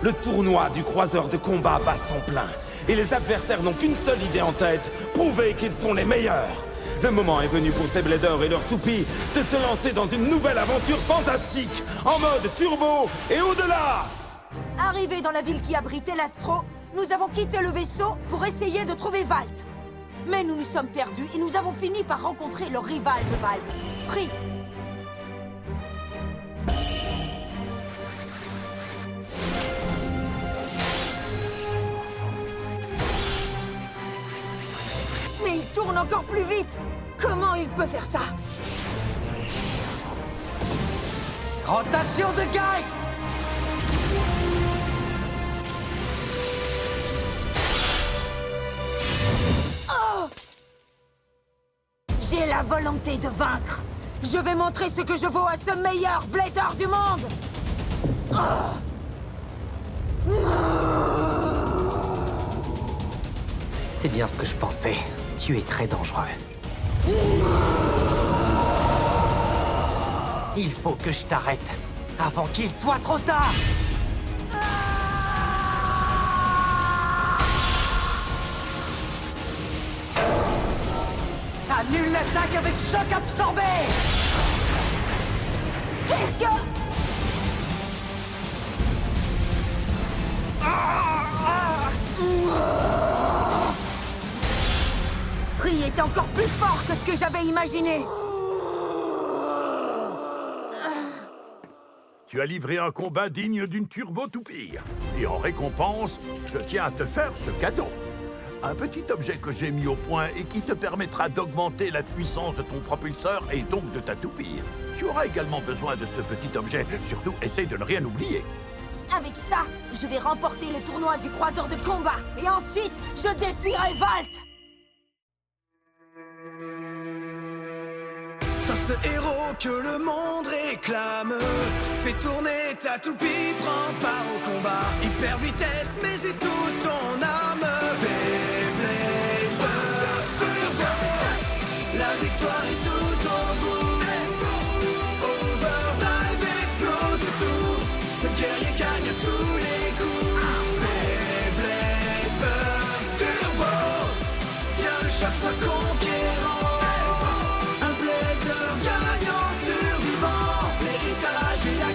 Le tournoi du croiseur de combat bat son plein. Et les adversaires n'ont qu'une seule idée en tête, prouver qu'ils sont les meilleurs. Le moment est venu pour ces bladers et leurs toupies de se lancer dans une nouvelle aventure fantastique, en mode turbo et au-delà. Arrivés dans la ville qui abritait l'Astro, nous avons quitté le vaisseau pour essayer de trouver Valt. Mais nous nous sommes perdus et nous avons fini par rencontrer le rival de Valt, Free. Mais il tourne encore plus vite! Comment il peut faire ça? Rotation de Geist! Oh! J'ai la volonté de vaincre. Je vais montrer ce que je vaux à ce meilleur blader du monde! C'est bien ce que je pensais. Tu es très dangereux. Il faut que je t'arrête avant qu'il soit trop tard. Annule l'attaque avec choc absorbé. Qu'est-ce que... Free est encore plus fort que ce que j'avais imaginé. Tu as livré un combat digne d'une turbo toupie. Et en récompense, je tiens à te faire ce cadeau. Un petit objet que j'ai mis au point et qui te permettra d'augmenter la puissance de ton propulseur et donc de ta toupie. Tu auras également besoin de ce petit objet. Surtout, essaye de ne rien oublier. Avec ça, je vais remporter le tournoi du croiseur de combat. Et ensuite, je défierai Valt. Sois ce héros que le monde réclame. Fais tourner ta toupie, prends part au combat. Hyper vitesse, mais c'est toute ton âme. Beyblade Burst Turbo. La victoire est tout au bout. Overdrive explose tout. Le guerrier gagne à tous les coups. Beyblade Burst Turbo. Tiens, le choc soit conquérant.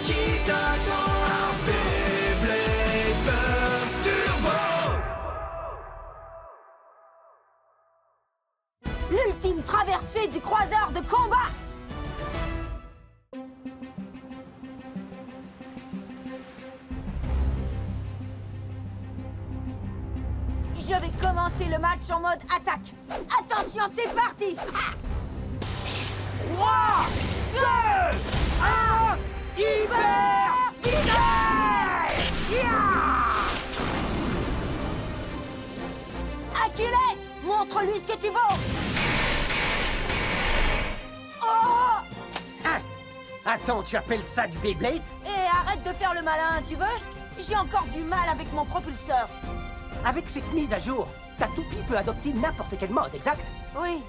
Qui t'attend? Beyblade Burst Turbo. L'ultime traversée du croiseur de combat. Je vais commencer le match en mode attaque. Attention, c'est parti! 3, 2, 1... Hyper vitesse! Achilles, montre-lui ce que tu vaux! Oh! Attends, tu appelles ça du Beyblade? Et arrête de faire le malin, tu veux? J'ai encore du mal avec mon propulseur. Avec cette mise à jour, ta toupie peut adopter n'importe quel mode, exact? Oui.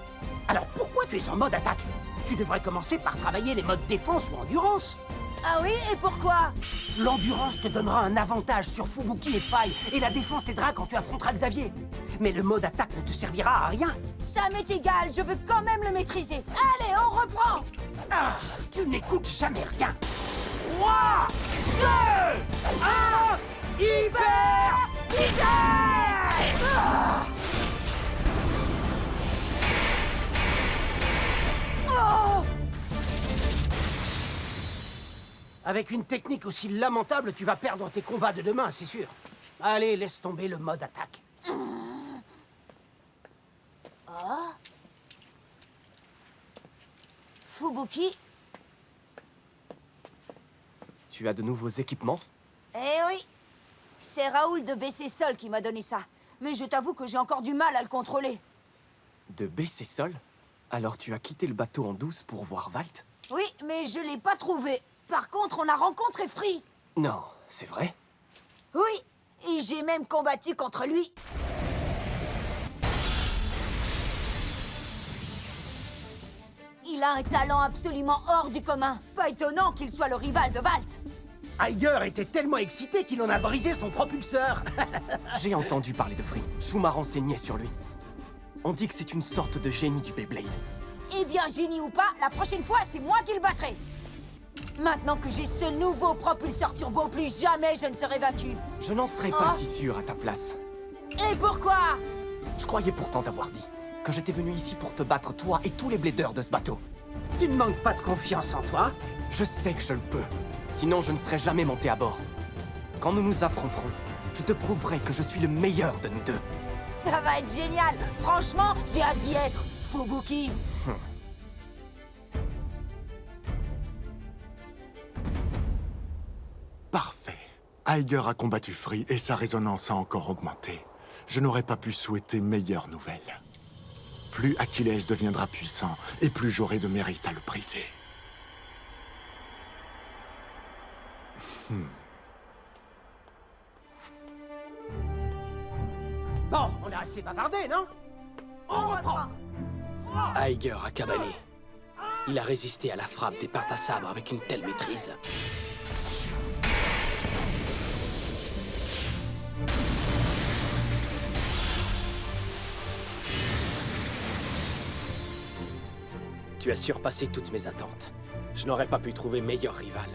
Alors pourquoi tu es en mode attaque? Tu devrais commencer par travailler les modes défense ou endurance. Ah oui, et pourquoi? L'endurance te donnera un avantage sur Fubuki et Faille, et la défense t'aidera quand tu affronteras Xavier. Mais le mode attaque ne te servira à rien. Ça m'est égal, je veux quand même le maîtriser. Allez, on reprend! Ah, tu n'écoutes jamais rien. 3, 2, 1, hyper vitesse! Oh! Avec une technique aussi lamentable, tu vas perdre tes combats de demain, c'est sûr. Allez, laisse tomber le mode attaque. Oh. Fubuki? Tu as de nouveaux équipements? Eh oui. C'est Raoul de BC Sol qui m'a donné ça. Mais je t'avoue que j'ai encore du mal à le contrôler. De baisser sol? Alors tu as quitté le bateau en douce pour voir Valt? Oui, mais je l'ai pas trouvé. Par contre, on a rencontré Free. Non, c'est vrai? Oui, et j'ai même combattu contre lui. Il a un talent absolument hors du commun. Pas étonnant qu'il soit le rival de Valt. Iger était tellement excité qu'il en a brisé son propulseur. J'ai entendu parler de Free. Shou m'a renseigné sur lui. On dit que c'est une sorte de génie du Beyblade. Eh bien, génie ou pas, la prochaine fois, c'est moi qui le battrai. Maintenant que j'ai ce nouveau propulseur turbo, plus jamais je ne serai vaincu. Je n'en serais pas Oh. si sûr à ta place. Et pourquoi? Je croyais pourtant t'avoir dit que j'étais venu ici pour te battre, toi et tous les bladers de ce bateau. Tu ne manques pas de confiance en toi? Je sais que je le peux. Sinon, je ne serais jamais monté à bord. Quand nous nous affronterons, je te prouverai que je suis le meilleur de nous deux. Ça va être génial. Franchement, j'ai hâte d'y être. Fubuki. Parfait. Iger a combattu Free et sa résonance a encore augmenté. Je n'aurais pas pu souhaiter meilleure nouvelle. Plus Achilles deviendra puissant, et plus j'aurai de mérite à le briser. Bon, on a assez bavardé, non? On reprend. Iger a cabané. Il a résisté à la frappe des pintes à sabre avec une telle maîtrise. Tu as surpassé toutes mes attentes. Je n'aurais pas pu trouver meilleur rival.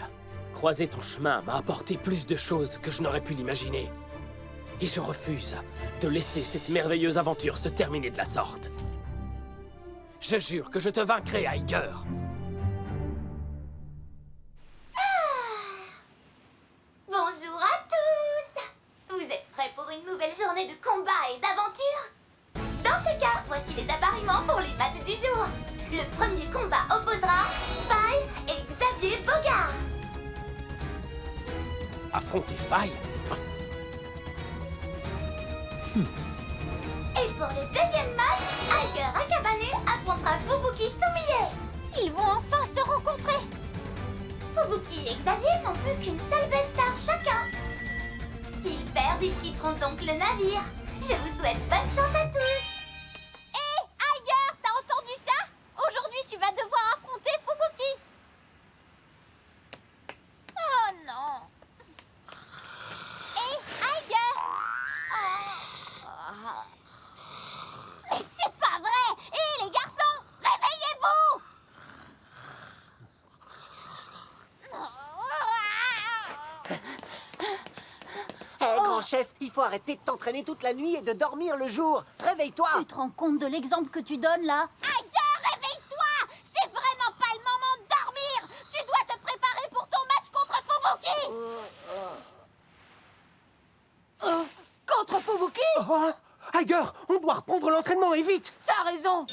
Croiser ton chemin m'a apporté plus de choses que je n'aurais pu l'imaginer. Et je refuse de laisser cette merveilleuse aventure se terminer de la sorte. Je jure que je te vaincrai, Iger. Bonjour à tous! Vous êtes prêts pour une nouvelle journée de combat et d'aventure? Dans ce cas, voici les appareillements pour les matchs du jour. Le premier combat opposera Faye et Xavier Bogart. Affronter Faye? Et pour le deuxième match, Iger Akabane affrontera Fubuki Sumie. Ils vont enfin se rencontrer. Fubuki et Xavier n'ont plus qu'une seule best star chacun. S'ils perdent, ils quitteront donc le navire. Je vous souhaite bonne chance à tous. Hé, Iger, t'as entendu ça? Aujourd'hui, tu vas devoir affronter Fubuki. Oh non. Hé, Iger. Mais c'est pas vrai! Hé, les garçons, réveillez-vous! Hé, grand chef, il faut arrêter de t'entraîner toute la nuit et de dormir le jour. Réveille-toi! Tu te rends compte de l'exemple que tu donnes là? Aïe, réveille-toi! C'est vraiment pas le moment de dormir! Tu dois te préparer pour ton match contre Fubuki! Contre Fubuki? Oh, Iger, on doit reprendre l'entraînement et vite! T'as raison.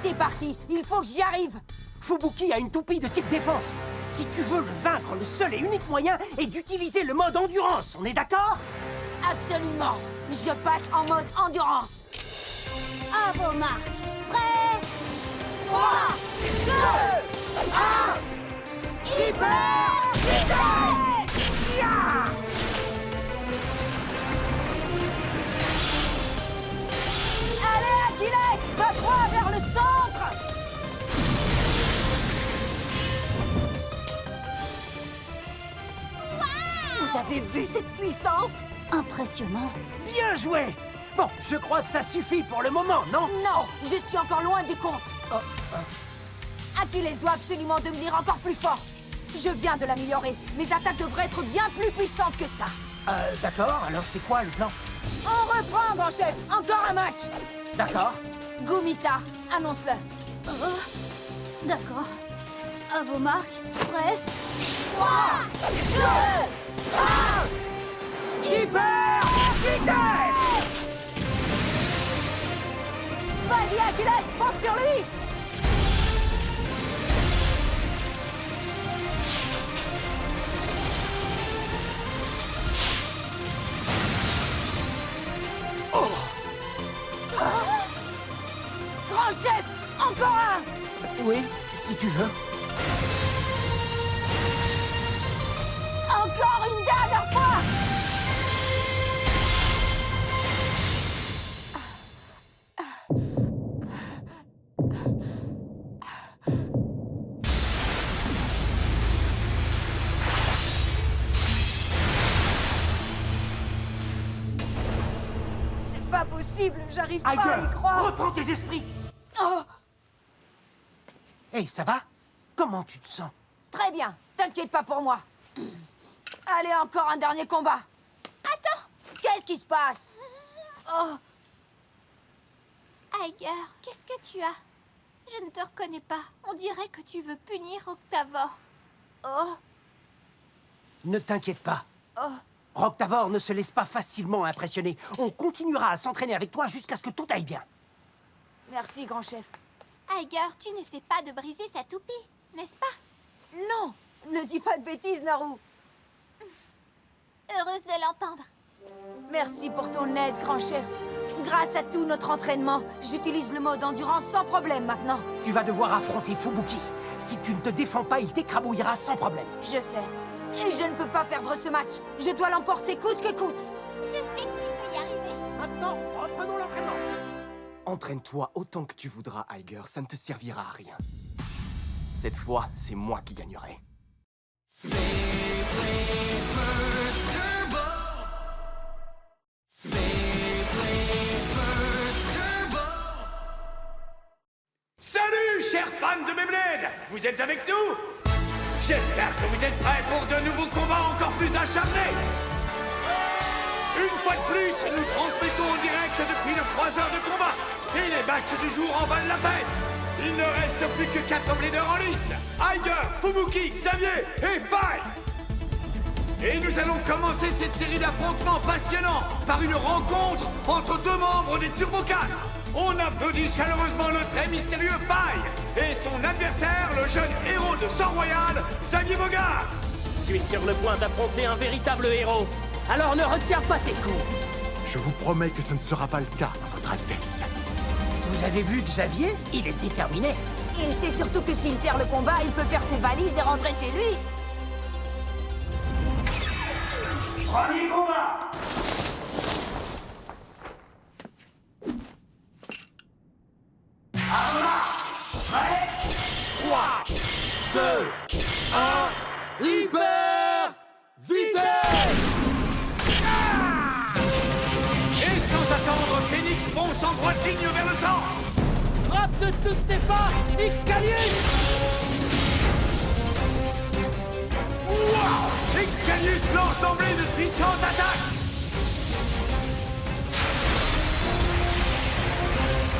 C'est parti. Il faut que j'y arrive. Fubuki a une toupie de type défense. Si tu veux le vaincre, le seul et unique moyen est d'utiliser le mode endurance. On est d'accord? Absolument. Je passe en mode endurance. À vos marques! Prêts? 3, 2, 1. Hyper vitesse! Ya! Allez, Achilles, bats-toi vers le centre. Vous avez vu cette puissance? Impressionnant. Bien joué! Bon, je crois que ça suffit pour le moment, non? Non, je suis encore loin du compte. Achilles doit absolument devenir encore plus fort. Je viens de l'améliorer. Mes attaques devraient être bien plus puissantes que ça. D'accord, alors c'est quoi le plan? On reprend, grand chef. Encore un match. D'accord. Gumita, annonce-le. D'accord. À vos marques. Prêts? 3, 2, 1. Hyper vitesse! Vas-y, Achilles, fonce sur lui. Grand chef, encore un. Oui, si tu veux. Encore une dernière fois. possible, j'arrive pas à y Tiger, croire. reprends tes esprits. Oh, Hey, ça va? Comment tu te sens? très bien, t'inquiète pas pour moi. Allez, encore un dernier combat. Attends, qu'est-ce qui se passe? Oh, Tiger, qu'est-ce que tu as? Je ne te reconnais pas. On dirait que tu veux punir Octavor. oh, Ne t'inquiète pas. oh. Roctavor ne se laisse pas facilement impressionner. On continuera à s'entraîner avec toi jusqu'à ce que tout aille bien. Merci, grand chef. Tiger, tu n'essaies pas de briser sa toupie, n'est-ce pas? Non, ne dis pas de bêtises, Naru. Heureuse de l'entendre. Merci pour ton aide, grand chef. Grâce à tout notre entraînement, j'utilise le mode endurance sans problème maintenant. Tu vas devoir affronter Fubuki. Si tu ne te défends pas, il t'écrabouillera sans problème. Je sais. Et je ne peux pas perdre ce match. Je dois l'emporter coûte que coûte. Je sais que tu peux y arriver. Maintenant, reprenons l'entraînement. Entraîne-toi autant que tu voudras, Tiger, ça ne te servira à rien. Cette fois, c'est moi qui gagnerai. Salut, chers fans de Beyblade! Vous êtes avec nous? J'espère que vous êtes prêts pour de nouveaux combats encore plus acharnés! Une fois de plus, nous transmettons en direct depuis nos 3 heures de combat! Et les matchs du jour en valent la peine! Il ne reste plus que 4 bladers en lice! Tiger, Fubuki, Xavier et Fai! Et nous allons commencer cette série d'affrontements passionnants par une rencontre entre 2 membres des Turbo 4. On applaudit chaleureusement le très mystérieux Fai et son adversaire, le jeune héros de Sang Royal, Xavier Bogard. Tu es sur le point d'affronter un véritable héros. Alors ne retiens pas tes coups. Je vous promets que ce ne sera pas le cas, Votre Altesse. Vous avez vu Xavier? Il est déterminé. Il sait surtout que s'il perd le combat, il peut faire ses valises et rentrer chez lui. Premier combat! Hyper vitesse! Et sans attendre, Phoenix fonce en droite ligne vers le centre. Frappe de toutes tes forces, Excalius! Wow! Excalius lance d'emblée de puissantes attaques.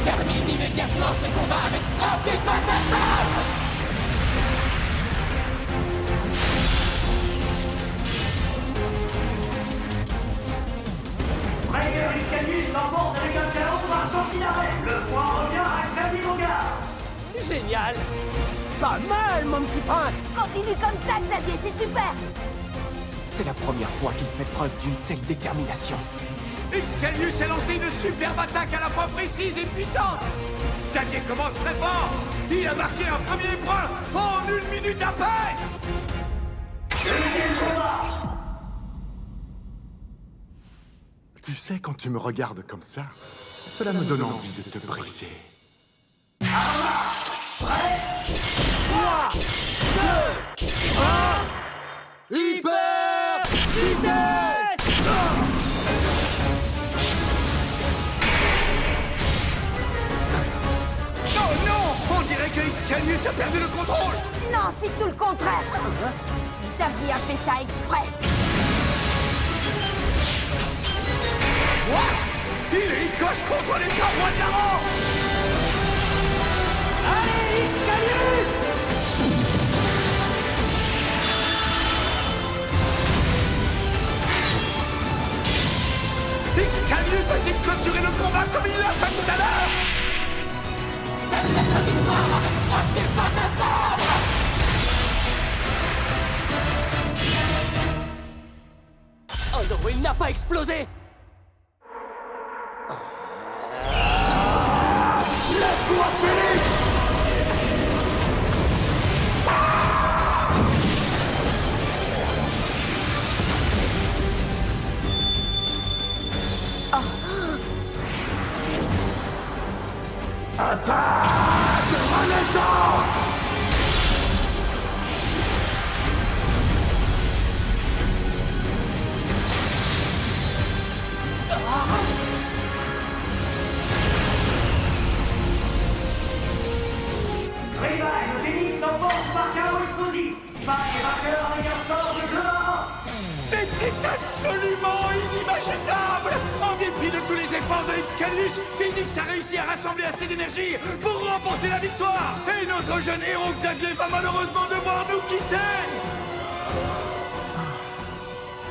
Termine immédiatement ce combat avec frappe et patate! Raider Excalius l'emporte avec un KO par sortie d'arrêt. Le point revient à Xavier Bogard. Génial! Pas mal, mon petit prince. Continue comme ça, Xavier, c'est super. C'est la première fois qu'il fait preuve d'une telle détermination. Excalius a lancé une superbe attaque à la fois précise et puissante. Xavier commence très fort. Il a marqué un premier point en 1 minute à peine. Deuxième combat. Tu sais, quand tu me regardes comme ça, cela me donne envie de te briser. Hyper vitesse! Oh non! On dirait que Excalius a perdu le contrôle. Non, c'est tout le contraire. Xavier a fait ça exprès. Il coche contre les 3 rois de la mort. Allez, Excalius! Excalius va-t-il clôturer le combat comme il l'a fait tout à l'heure? Oh non, il n'a pas explosé! dépit de tous les efforts de Excalibur, Phoenix a réussi à rassembler assez d'énergie pour remporter la victoire. Et notre jeune héros Xavier va malheureusement devoir nous quitter.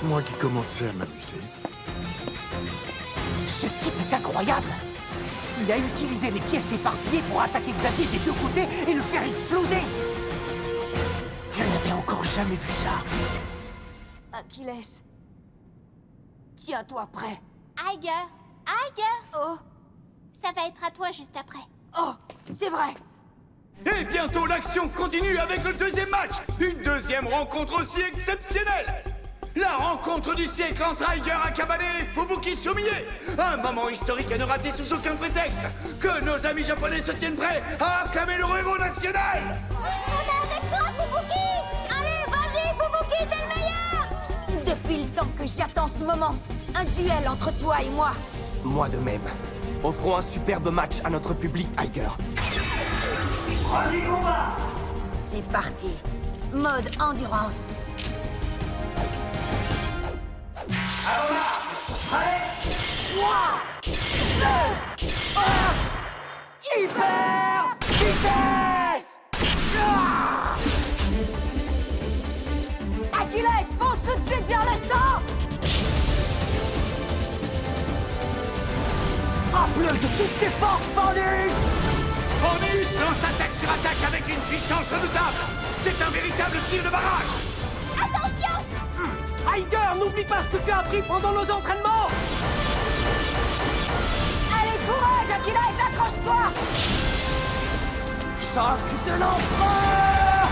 Moi qui commençais à m'amuser. Ce type est incroyable! Il a utilisé les pièces éparpillées pour attaquer Xavier des deux côtés et le faire exploser! Je n'avais encore jamais vu ça. Achilles. Tiens-toi prêt. Iger, Oh, ça va être à toi juste après. oh, c'est vrai. Et bientôt l'action continue avec le deuxième match. Une deuxième rencontre aussi exceptionnelle. La rencontre du siècle entre Iger Akabane et Fubuki Sumiye. Un moment historique à ne rater sous aucun prétexte. Que nos amis japonais se tiennent prêts à acclamer leur héros national. On est avec toi, Fubuki! Allez, vas-y, Fubuki, t'es le meilleur! Depuis le temps que j'attends ce moment. Un duel entre toi et moi. Moi de même. Offrons un superbe match à notre public, Iger. Premier combat! C'est parti. Mode endurance. Hyper vitesse! Achilles, fonce tout de suite vers le centre. Frappe-le de toutes tes forces, Fornus! Fornus lance attaque sur attaque avec une puissance redoutable. C'est un véritable tir de barrage. Attention! Iger, n'oublie pas ce que tu as appris pendant nos entraînements! Allez, courage, Achilles, accroche-toi. Choc de l'empereur!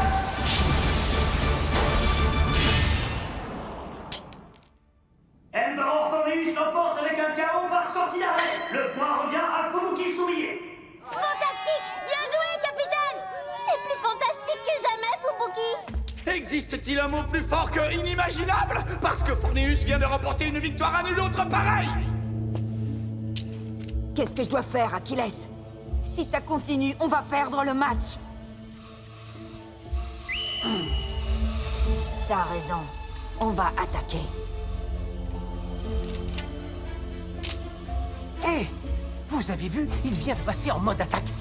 Emperor Fornus l'emporte avec un KO par sortie d'arrêt. Le point revient à Fubuki Sumiye. Fantastique! Bien joué, capitaine! T'es plus fantastique que jamais, Fubuki! Existe-t-il un mot plus fort que inimaginable? Parce que Fornus vient de remporter une victoire à nul autre pareille. Qu'est-ce que je dois faire, Achilles? Si ça continue, on va perdre le match. T'as raison. On va attaquer. Hé! Vous avez vu? Il vient de passer en mode attaque.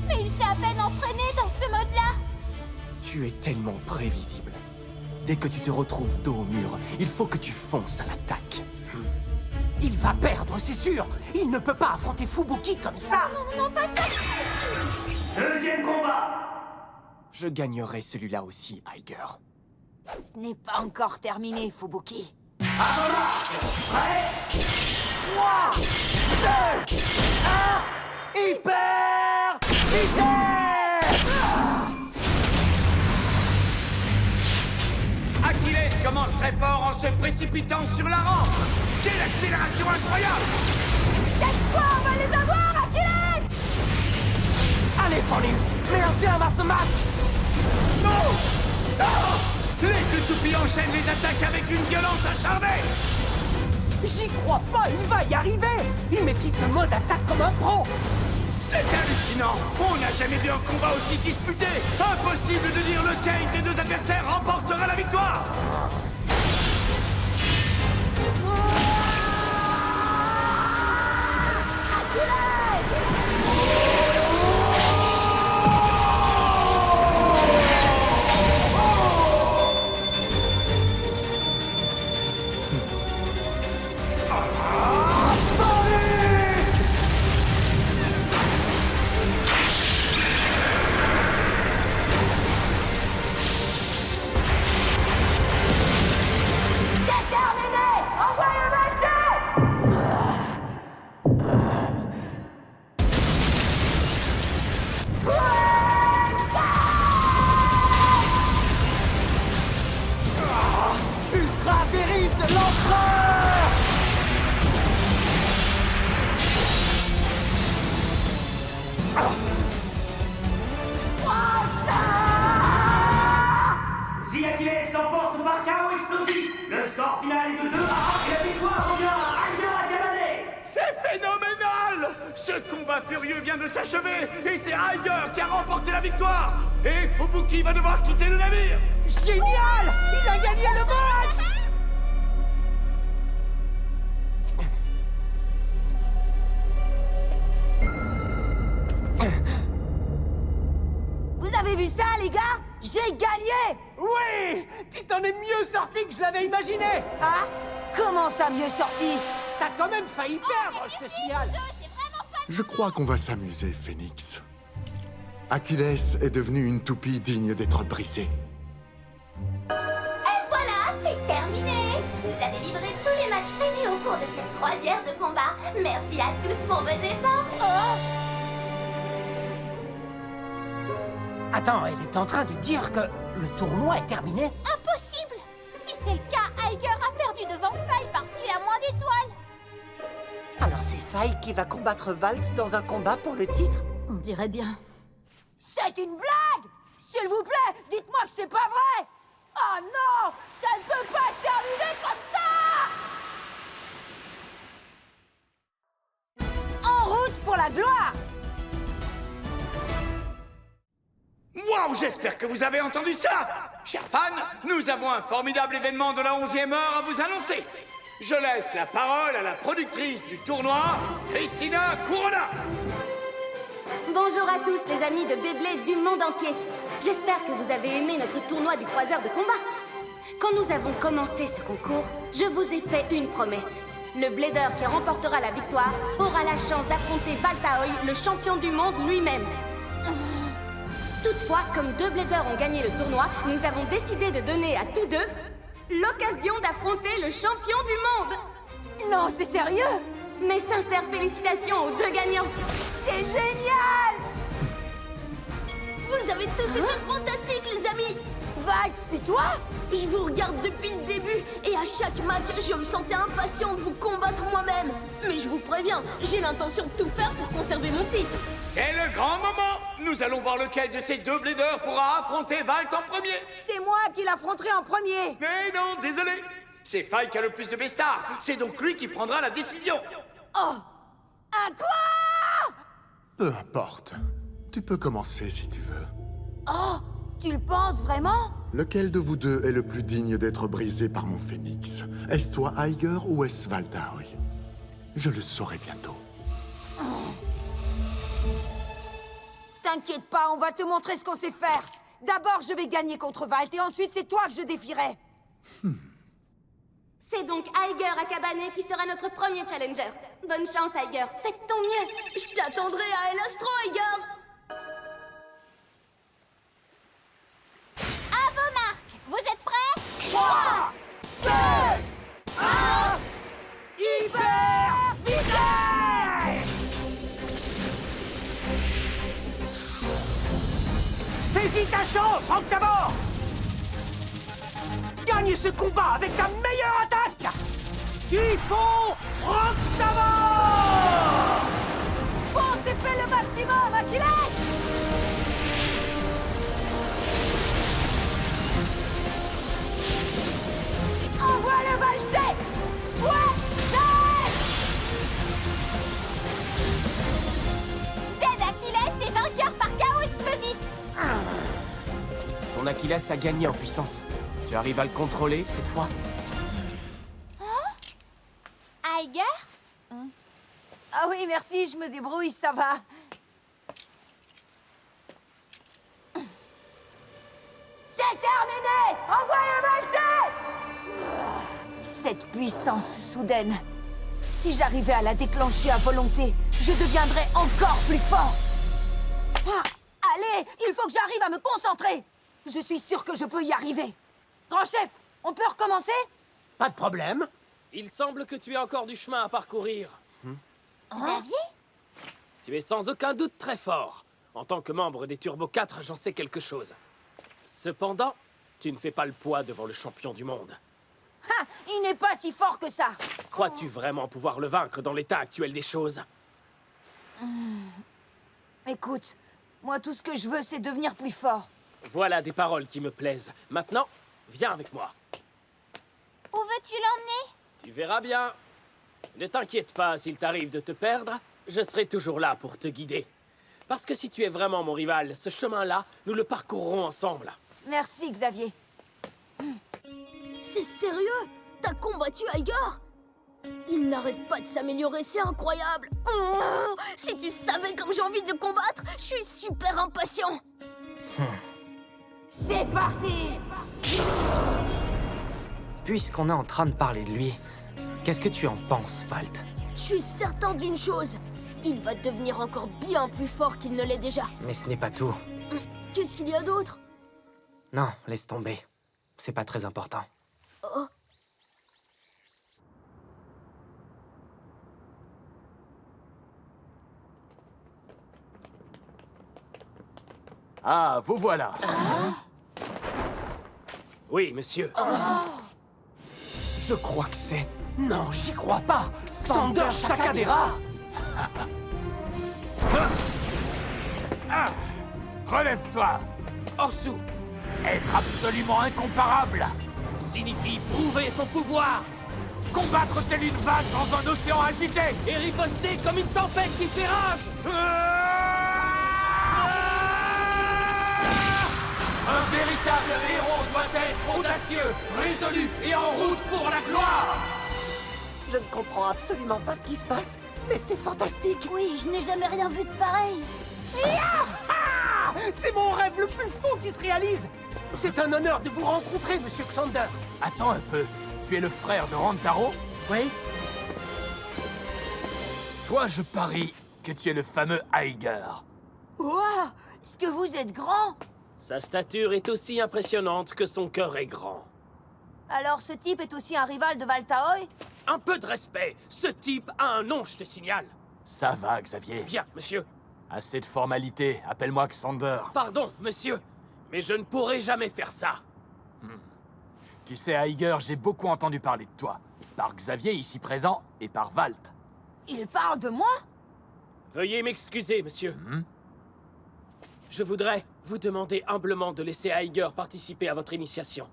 Mais il s'est à peine entraîné dans ce mode-là! Tu es tellement prévisible. Dès que tu te retrouves dos au mur, il faut que tu fonces à l'attaque. Il va perdre, c'est sûr! Il ne peut pas affronter Fubuki comme ça! Non, pas ça! Deuxième combat. Je gagnerai celui-là aussi, Iger. Ce n'est pas encore terminé, Fubuki. 3, 2, 1, hyper vitesse! Achilles commence très fort en se précipitant sur la rampe. Quelle accélération incroyable! Cette fois, on va les avoir, Achilles! Allez, Fornus, mets un terme à ce match! Non! Non! Les deux toupies enchaînent les attaques avec une violence acharnée! J'y crois pas, il va y arriver! Il maîtrise le mode attaque comme un pro! C'est hallucinant! On n'a jamais vu un combat aussi disputé! Impossible de dire lequel des deux adversaires remportera la victoire! Ultra dérive de l'empereur! The Achilles l'emporte par KO explosif. Le score final est de 2-1 et la victoire revient à Iger Akabane. C'est phénoménal! Ce combat furieux vient de s'achever et c'est Iger qui a remporté la victoire! Et Fubuki va devoir quitter le navire! Génial! Il a gagné le match! gars, j'ai gagné! Oui! Tu t'en es mieux sorti que je l'avais imaginé! Ah? Comment ça, mieux sorti? T'as quand même failli perdre, je te signale! Je crois qu'on va s'amuser, Phoenix. Achilles est devenu une toupie digne d'être brisée. Et voilà, c'est terminé. Vous avez livré tous les matchs prévus au cours de cette croisière de combat. Merci à tous pour vos efforts. Attends, elle est en train de dire que le tournoi est terminé? Impossible. Si c'est le cas, Iger a perdu devant Faye parce qu'il a moins d'étoiles. Alors c'est Faye qui va combattre Valt dans un combat pour le titre? On dirait bien. C'est une blague! S'il vous plaît, dites-moi que c'est pas vrai! Oh non! Ça ne peut pas se terminer comme ça! En route pour la gloire! Waouh, j'espère que vous avez entendu ça! Chers fans, nous avons un formidable événement de la 11e heure à vous annoncer. Je laisse la parole à la productrice du tournoi, Christina Corona. Bonjour à tous les amis de Beyblade du monde entier. J'espère que vous avez aimé notre tournoi du croiseur de combat. Quand nous avons commencé ce concours, je vous ai fait une promesse. Le blader qui remportera la victoire aura la chance d'affronter Valtaoy, le champion du monde lui-même. Toutefois, comme 2 bladers ont gagné le tournoi, nous avons décidé de donner à tous deux l'occasion d'affronter le champion du monde. Non, c'est sérieux? Mes sincères félicitations aux 2 gagnants. C'est génial! Vous avez tous été fantastiques, les amis! Val, c'est toi? Je vous regarde depuis le début, et à chaque match, je me sentais impatient de vous combattre moi-même. Mais je vous préviens, j'ai l'intention de tout faire pour conserver mon titre. C'est le grand moment. Nous allons voir lequel de ces 2 bladers pourra affronter Valt en premier. C'est moi qui l'affronterai en premier! Mais non, désolé. C'est Faye qui a le plus de bestars. C'est donc lui qui prendra la décision. Oh! À quoi? Peu importe. Tu peux commencer si tu veux. Oh! Tu le penses vraiment? Lequel de vous deux est le plus digne d'être brisé par mon phénix? Est-ce toi, Iger, ou est-ce Valtaoy? Je le saurai bientôt. T'inquiète pas, on va te montrer ce qu'on sait faire. D'abord, je vais gagner contre Valt, et ensuite, c'est toi que je défierai. C'est donc Iger Akabane qui sera notre premier challenger. Bonne chance, Iger. Faites ton mieux. Je t'attendrai à El Astro, Iger. À vos marques. Vous êtes prêts? 3, 2, 1... Hyper vitesse! Saisis ta chance, Octavor! Gagne ce combat avec ta meilleure attaque! Typhon Octavor! Fonce et fais le maximum, Achilles! Envoie le valsé! Z Achilles est vainqueur par chaos explosif. Ton Achilles a gagné en puissance. Tu arrives à le contrôler, cette fois? Iger? Ah oui, merci, je me débrouille, ça va. C'est terminé! Envoie le valsé! Cette puissance soudaine. Si j'arrivais à la déclencher à volonté, je deviendrais encore plus fort. Ah, allez, il faut que j'arrive à me concentrer. Je suis sûr que je peux y arriver. Grand chef, on peut recommencer? Pas de problème. Il semble que tu aies encore du chemin à parcourir. Xavier? Tu es sans aucun doute très fort. En tant que membre des Turbo 4, j'en sais quelque chose. Cependant, tu ne fais pas le poids devant le champion du monde. Ah, il n'est pas si fort que ça. Crois-tu vraiment pouvoir le vaincre dans l'état actuel des choses? Écoute, moi tout ce que je veux, c'est devenir plus fort. Voilà des paroles qui me plaisent. Maintenant, viens avec moi. Où veux-tu l'emmener? Tu verras bien. Ne t'inquiète pas s'il t'arrive de te perdre. Je serai toujours là pour te guider. Parce que si tu es vraiment mon rival, ce chemin-là, nous le parcourrons ensemble. Merci, Xavier. C'est sérieux? T'as combattu Iger? Il n'arrête pas de s'améliorer, c'est incroyable. Oh, si tu savais comme j'ai envie de le combattre, je suis super impatient. C'est parti! Puisqu'on est en train de parler de lui, qu'est-ce que tu en penses, Valt? Je suis certain d'une chose. Il va devenir encore bien plus fort qu'il ne l'est déjà. Mais ce n'est pas tout. Qu'est-ce qu'il y a d'autre? Non, laisse tomber. C'est pas très important. Oh. Ah, vous voilà. Oui, monsieur. Je crois que c'est... Non, j'y crois pas. Xander Shakadera. Relève-toi! Orsu! Être absolument incomparable signifie prouver son pouvoir! Combattre tel une vague dans un océan agité! Et riposter comme une tempête qui fait rage! Un véritable héros doit être audacieux, résolu et en route pour la gloire! Je ne comprends absolument pas ce qui se passe, mais c'est fantastique. Oui, je n'ai jamais rien vu de pareil. C'est mon rêve le plus fou qui se réalise. C'est un honneur de vous rencontrer, monsieur Xander. Attends un peu, tu es le frère de Rantaro? Oui? Toi, je parie que tu es le fameux Aiger. Ouah! Est-ce que vous êtes grand? Sa stature est aussi impressionnante que son cœur est grand. Alors ce type est aussi un rival de Valtaoi? Un peu de respect. Ce type a un nom, je te signale. Ça va, Xavier. Bien, monsieur. Assez de formalités, appelle-moi Xander. Pardon, monsieur. Mais je ne pourrai jamais faire ça. Tu sais, Aiger, j'ai beaucoup entendu parler de toi. Par Xavier, ici présent, et par Valt. Il parle de moi? Veuillez m'excuser, monsieur. Je voudrais vous demander humblement de laisser Aiger participer à votre initiation.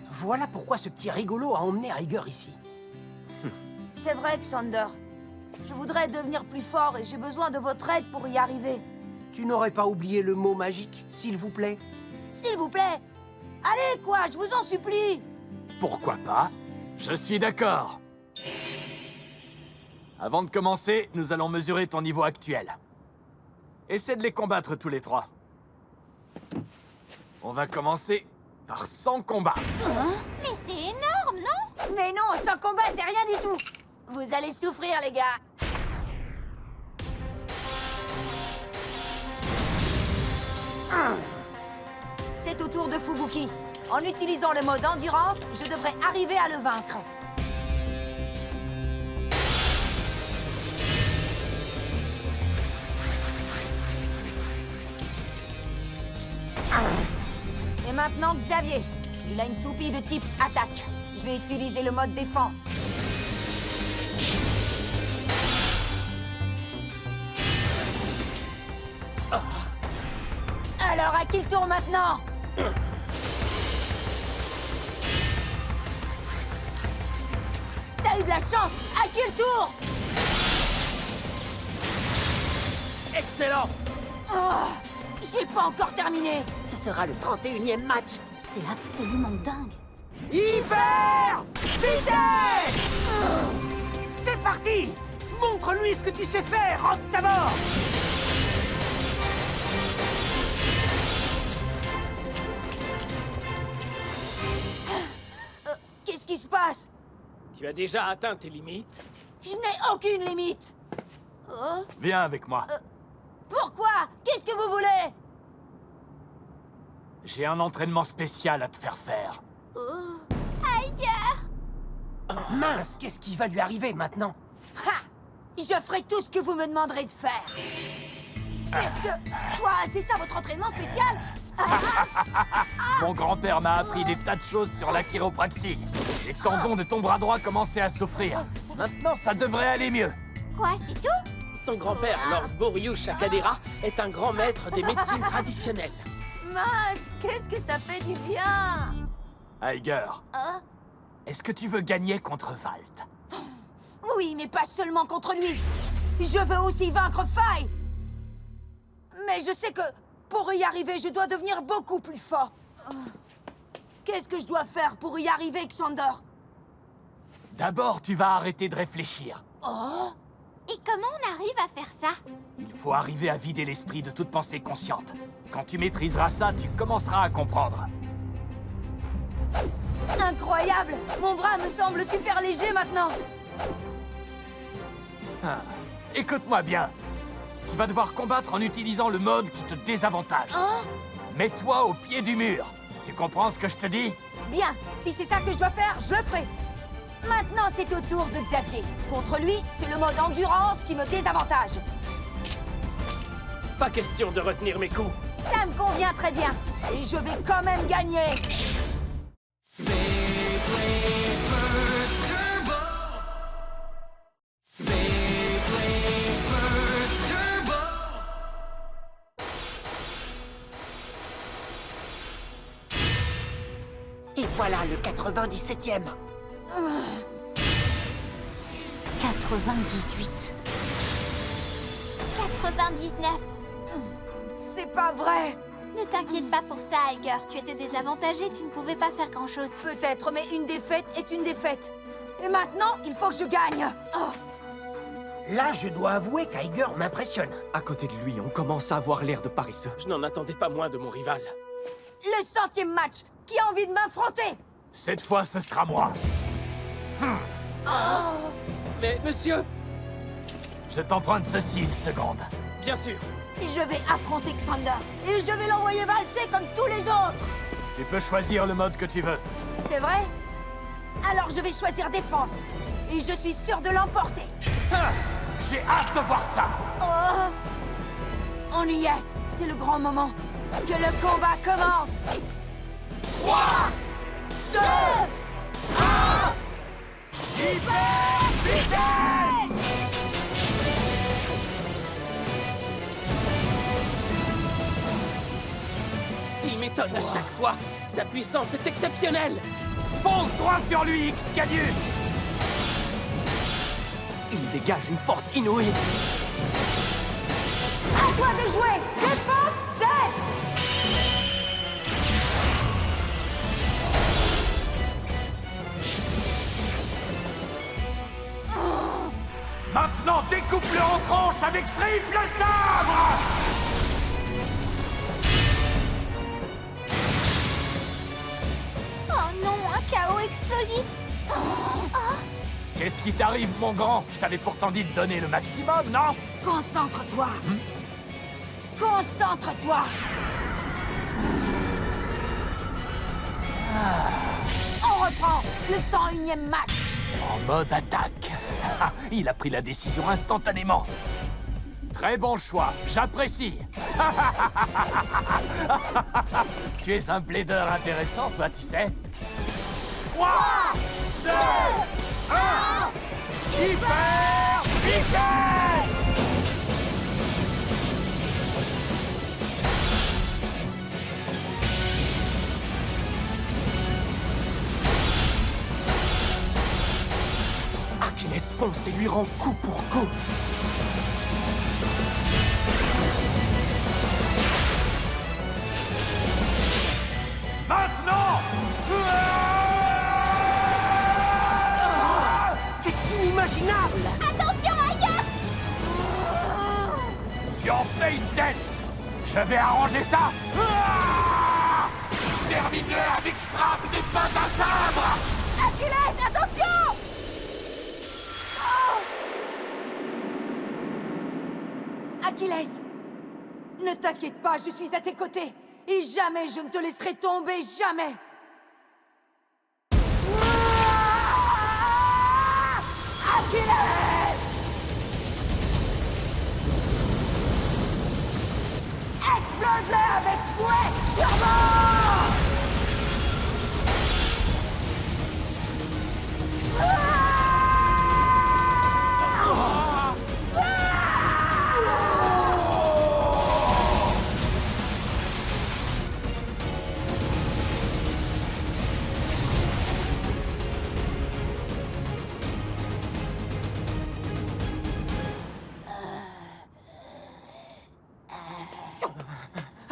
Voilà pourquoi ce petit rigolo a emmené Aiger ici. C'est vrai, Xander. Je voudrais devenir plus fort et j'ai besoin de votre aide pour y arriver. Tu n'aurais pas oublié le mot magique, s'il vous plaît? S'il vous plaît. Allez, quoi, je vous en supplie. Pourquoi pas? Je suis d'accord. Avant de commencer, nous allons mesurer ton niveau actuel. Essaie de les combattre tous les trois. On va commencer par 100 combats. Mais c'est énorme, non? Mais non, sans combat, c'est rien du tout. Vous allez souffrir, les gars. C'est au tour de Fubuki. En utilisant le mode endurance, je devrais arriver à le vaincre. Et maintenant, Xavier. Il a une toupie de type attaque. Je vais utiliser le mode défense. Alors, à qui le tour maintenant? T'as eu de la chance! À qui le tour? Excellent! Oh, j'ai pas encore terminé! Ce sera le 31e match. C'est absolument dingue. Hyper vitesse! C'est parti! Montre-lui ce que tu sais faire, rentre d'abord! Qu'est-ce qui se passe? Tu as déjà atteint tes limites? Je n'ai aucune limite! Oh, Viens avec moi. pourquoi? Qu'est-ce que vous voulez? J'ai un entraînement spécial à te faire faire. Mince, qu'est-ce qui va lui arriver maintenant? Ha! Je ferai tout ce que vous me demanderez de faire. Qu'est-ce que... Quoi? C'est ça votre entraînement spécial? Mon grand-père m'a appris des tas de choses sur la chiropraxie. Les tendons de ton bras droit commençaient à souffrir. Maintenant, ça devrait aller mieux. Quoi, c'est tout? Son grand-père, Lord Boryu Shakadera, est un grand maître des médecines traditionnelles. Mince, qu'est-ce que ça fait du bien! Aiger, Hein? est-ce que tu veux gagner contre Valt? Oui, mais pas seulement contre lui. Je veux aussi vaincre Faye. Mais je sais que pour y arriver, je dois devenir beaucoup plus fort. Qu'est-ce que je dois faire pour y arriver, Xander? D'abord, tu vas arrêter de réfléchir. Oh? Et comment on arrive à faire ça? Il faut arriver à vider l'esprit de toute pensée consciente. Quand tu maîtriseras ça, tu commenceras à comprendre. Incroyable! Mon bras me semble super léger maintenant. Ah. Écoute-moi bien. Tu vas devoir combattre en utilisant le mode qui te désavantage. Hein? Mets-toi au pied du mur. Tu comprends ce que je te dis? Bien, si c'est ça que je dois faire, je le ferai. Maintenant, c'est au tour de Xavier. Contre lui, c'est le mode endurance qui me désavantage. Pas question de retenir mes coups. Ça me convient très bien. Et je vais quand même gagner. Et voilà le 97e. 98. 99. C'est pas vrai. Ne t'inquiète pas pour ça, Iger. Tu étais désavantagé, tu ne pouvais pas faire grand-chose. Peut-être, mais une défaite est une défaite. Et maintenant, il faut que je gagne. Oh. Là, je dois avouer qu'Iger m'impressionne. À côté de lui, on commence à avoir l'air de paresseux. Je n'en attendais pas moins de mon rival. Le 100e match. Qui a envie de m'affronter? Cette fois, ce sera moi. Mais, monsieur... Je t'emprunte ceci une seconde. Bien sûr. Je vais affronter Xander. Et je vais l'envoyer valser comme tous les autres. Tu peux choisir le mode que tu veux. C'est vrai? Alors je vais choisir défense. Et je suis sûr de l'emporter. J'ai hâte de voir ça. Oh! On y est. C'est le grand moment. Que le combat commence. 3, 2, 1... Hyper vitesse! Il m'étonne à chaque fois. Sa puissance est exceptionnelle. Fonce droit sur lui, X-Cadius! Il dégage une force inouïe. À toi de jouer! Défense, Z! Maintenant, découpe-le en tranches avec triple sabre! Oh non, un chaos explosif. Qu'est-ce qui t'arrive, mon grand? Je t'avais pourtant dit de donner le maximum, non? Concentre-toi! Concentre-toi! On reprend le 101e match! En mode attaque. Il a pris la décision instantanément. Très bon choix, j'apprécie. Tu es un plaideur intéressant, toi, tu sais. 3, 2, 1, hyper vitesse! Achilles fonce et lui rend coup pour coup. Maintenant! C'est inimaginable! Attention, Iger! Tu en fais une tête! Je vais arranger ça! Termine-le avec frappe des mains d'un sabre! Achilles, attention! Achilles, ne t'inquiète pas, je suis à tes côtés. Et jamais je ne te laisserai tomber, jamais! Achilles! Explose-le avec fouet, sûrement!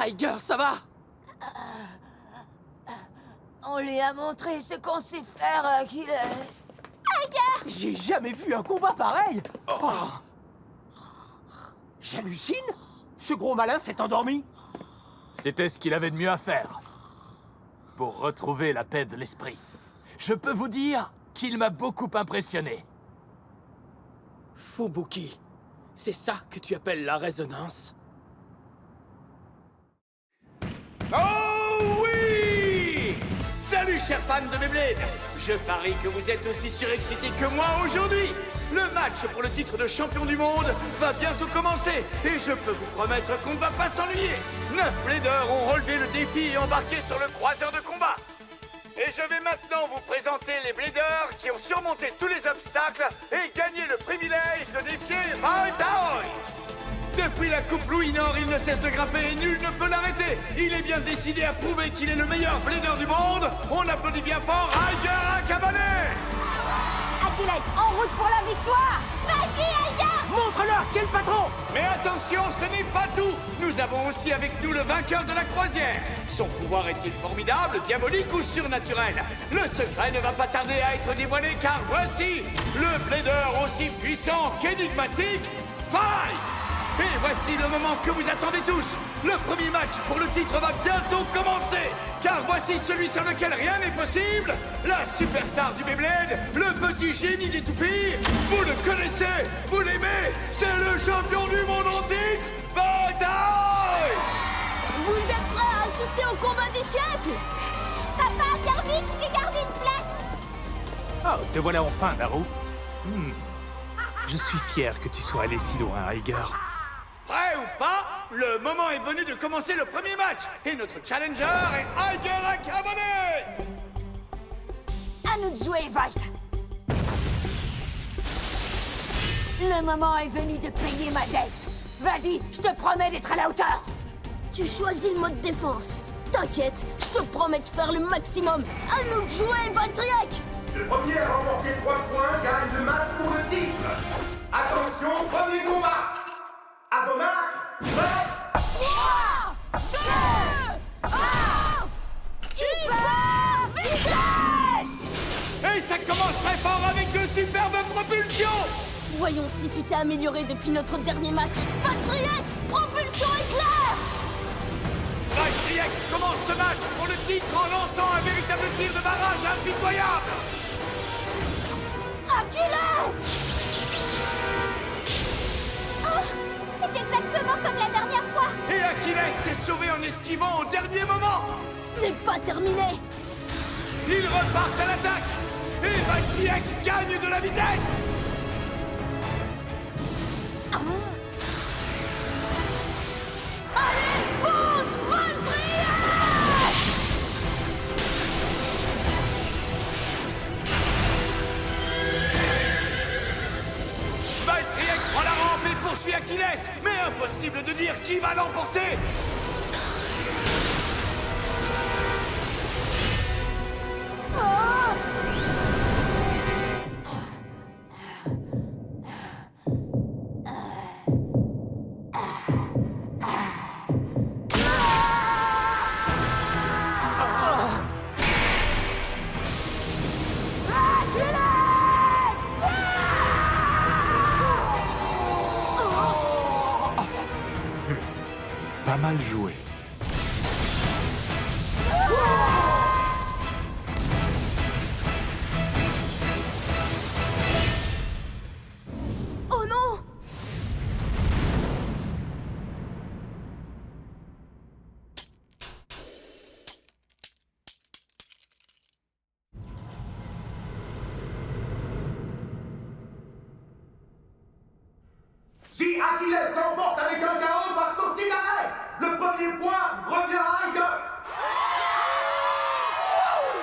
Iger, ça va? On lui a montré ce qu'on sait faire, Achilles. J'ai jamais vu un combat pareil! J'hallucine? Ce gros malin s'est endormi? C'était ce qu'il avait de mieux à faire. Pour retrouver la paix de l'esprit. Je peux vous dire qu'il m'a beaucoup impressionné. Fubuki, c'est ça que tu appelles la résonance? Oh oui! Salut chers fans de Beyblade! Je parie que vous êtes aussi surexcités que moi aujourd'hui! Le match pour le titre de champion du monde va bientôt commencer et je peux vous promettre qu'on ne va pas s'ennuyer. 9 bladers ont relevé le défi et embarqué sur le croiseur de combat. Et je vais maintenant vous présenter les bladers qui ont surmonté tous les obstacles et gagné le privilège de défier Maotaoi. Depuis la Coupe Louis Nord, il ne cesse de grimper et nul ne peut l'arrêter. Il est bien décidé à prouver qu'il est le meilleur blader du monde. On applaudit bien fort Aiger Akabane. Achilles, en route pour la victoire! Vas-y, Aiger! Montre-leur qui est le patron! Mais attention, ce n'est pas tout. Nous avons aussi avec nous le vainqueur de la croisière. Son pouvoir est-il formidable, diabolique ou surnaturel? Le secret ne va pas tarder à être dévoilé car voici le blader aussi puissant qu'énigmatique, Faille! Et voici le moment que vous attendez tous. Le premier match pour le titre va bientôt commencer. Car voici celui sur lequel rien n'est possible. La superstar du Beyblade, le petit génie des toupies. Vous le connaissez, vous l'aimez. C'est le champion du monde en titre, Bataille! Vous êtes prêts à assister au combat du siècle? Papa, viens vite, je t'ai gardé une place! Oh, te voilà enfin, Naru. Je suis fier que tu sois allé si loin, Aiger. Prêt ou pas, le moment est venu de commencer le premier match. Et notre challenger est Aiger Akabane. À nous de jouer, Volt. Le moment est venu de payer ma dette. Vas-y, je te promets d'être à la hauteur. Tu choisis le mode défense. T'inquiète, je te promets de faire le maximum. À nous de jouer, Valtryek. Le premier à remporter 3 points gagne le match pour le titre. Attention, premier combat. À vos marques, prêts? 3, 2, 1, hyper vitesse! Et ça commence très fort avec de superbes propulsions. Voyons si tu t'es amélioré depuis notre dernier match. Valtryek, propulsion éclair! Valtryek commence ce match pour le titre en lançant un véritable tir de barrage impitoyable. Achilles! Oh, c'est exactement comme la dernière fois! Et Achilles s'est sauvé en esquivant au dernier moment. Ce n'est pas terminé! Ils repartent à l'attaque. Et Valtryek gagne de la vitesse. Allez, fonce, Valtryek! Valtryek prend la rampe et poursuit Achilles. Mais impossible de dire qui va l'emporter. Pas mal joué. Oh non! Si Achilles l'emporte avec un KO par sortie d'arrêt, le premier point revient à Aiger.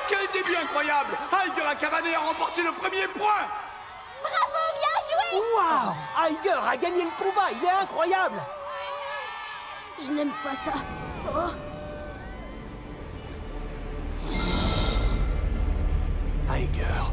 Quel début incroyable! Aiger Akabane a remporté le premier point. Bravo, bien joué! Waouh! Aiger a gagné le combat, il est incroyable! Je n'aime pas ça. Oh. Aiger.